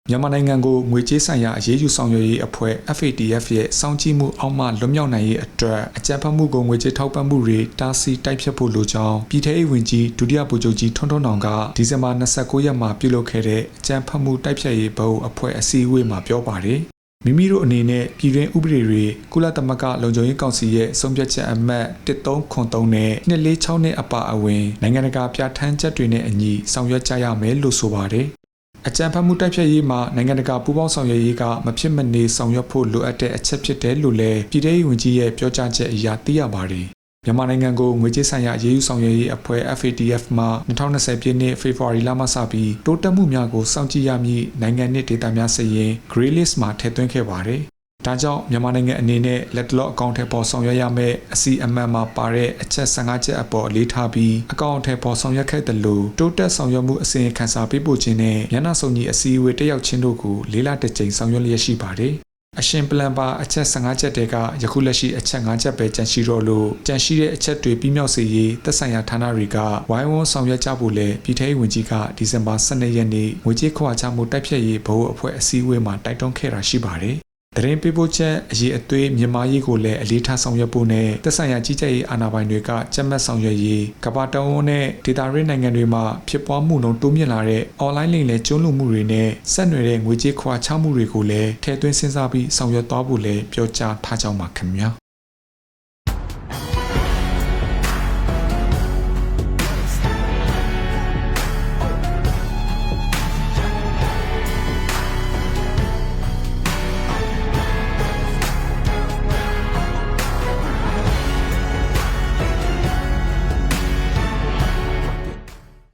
မြန်မာနိုင်ငံကိုငွေကြေးဆိုင်ရာအရေးယူဆောင်ရွက်ရေးအဖွဲ့ FATF ရဲ့စောင့်ကြည့်မှုအောက်မှလွတ်မြောက်နိုင်ရေးအတွက်အကြံဖတ်မှုကိုငွေကြေးထောက်ပံ့မှုတွေတားဆီးတိုက်ဖျက်ဖို့လိုကြောင်းပြည်ထရေးဝန်ကြီးဒုတိယဗိုလ်ချုပ်ကြီးထွန်းထွန်းနောင်ကဒီဇင်ဘာ29ရက်မှာပြုလုပ်ခဲ့တဲ့အကြံဖတ်မှုတိုက်ဖျက်ရေးဘုတ်အဖွဲ့အစည်းအဝေးမှာပြောပါတယ်မိမိတို့အနေနဲ့ပြည်တွင်းဥပဒေတွေကုလသမဂ္ဂလုံခြုံရေးကောင်စီရဲ့ဆုံးဖြတ်ချက်အမှတ်1393နဲ့246နဲ့အပါအဝင်နိုင်ငံတကာပြဋ္ဌာန်းချက်တွေနဲ့အညီဆောင်ရွက်ကြရမယ်လို့ဆိုပါတယ်အကြံဖတ်မှုတိုက်ဖျက်ရေးမှာနိုင်ငံတကာပူးပေါင်းဆောင်ရွက်ရေးကမဖြစ်မနေဆောင်ရွက်ဖို့လိုအပ်တဲ့အချက်ဖြစ်တယ်လို့လည်းပြည်ထရေးဝန်ကြီးရဲ့ပြောကြားချက်အရသိရပါတယ်။မြန်မာနိုင်ငံကိုငွေကြေးဆိုင်ရာအရေးယူဆောင်ရွက်ရေးအဖွဲ့ FATF မှ2020ပြည့်နှစ်ဖေဖော်ဝါရီလမှစပြီးတိုးတက်မှုများကိုစောင့်ကြည့်ရမည့်နိုင်ငံနှင့်ဒေသများစာရင်း Grey List မှာထည့်သွင်းခဲ့ပါတယ်။ဒါကြောင့်မြန်မာနိုင်ငံအနေနဲ့လက်တလော့အကောင့်ထဲပေါ်ဆောင်ရွက်ရမယ့်အစီအမံမှာပါတဲ့အချက်15ချက်အပေါ်အလေးထားပြီးအကောင့်ထဲပေါ်ဆောင်ရွက်ခဲ့တယ်လို့တိုးတက်ဆောင်ရွက်မှုအစီရင်ခံစာပေးပို့ခြင်းနဲ့ညနာဆောင်ကြီးအစည်းအဝေးတက်ရောက်ခြင်းတို့ကို၄လတစ်ကြိမ်ဆောင်ရွက်လျက်ရှိပါတယ်။အရှင်ပလန်ပါအချက်15ချက်တဲကယခုလက်ရှိအချက်5ချက်ပဲကြန့်ရှိတော့လို့ကြန့်ရှိတဲ့အချက်တွေပြီးမြောက်စေရေးသက်ဆိုင်ရာဌာနတွေကဝိုင်းဝန်းဆောင်ရွက်ကြဖို့လဲပြည်ထရေးဝန်ကြီးကဒီဇင်ဘာ12ရက်နေ့ငွေကြေးခွာချမှုတိုက်ဖျက်ရေးဘုတ်အဖွဲ့အစည်းအဝေးမှာတိုက်တွန်းခဲ့တာရှိပါတယ်။သတင်းပေးပို့ချက်အရေးအသွေးမြန်မာရေးကိုလည်းအလေးထားဆောင်ရွက်ဖို့နဲ့သက်ဆိုင်ရာကြီးကြပ်ရေးအာဏာပိုင်တွေကကြက်မှတ်ဆောင်ရွက်ရေးကမ္ဘာတဝန်းနဲ့ဒေသရင်းနိုင်ငံတွေမှာဖြစ်ပွားမှုနှုန်းတိုးမြင့်လာတဲ့ online လိမ်လည်ကျွန်းလူမှုတွေနဲ့ဆက်နွယ်တဲ့ငွေကြေးခွာချမှုတွေကိုလည်းထည့်သွင်းစဉ်းစားပြီးဆောင်ရွက်သွားဖို့လည်းပြောကြားထားကြောင်းပါခင်ဗျာ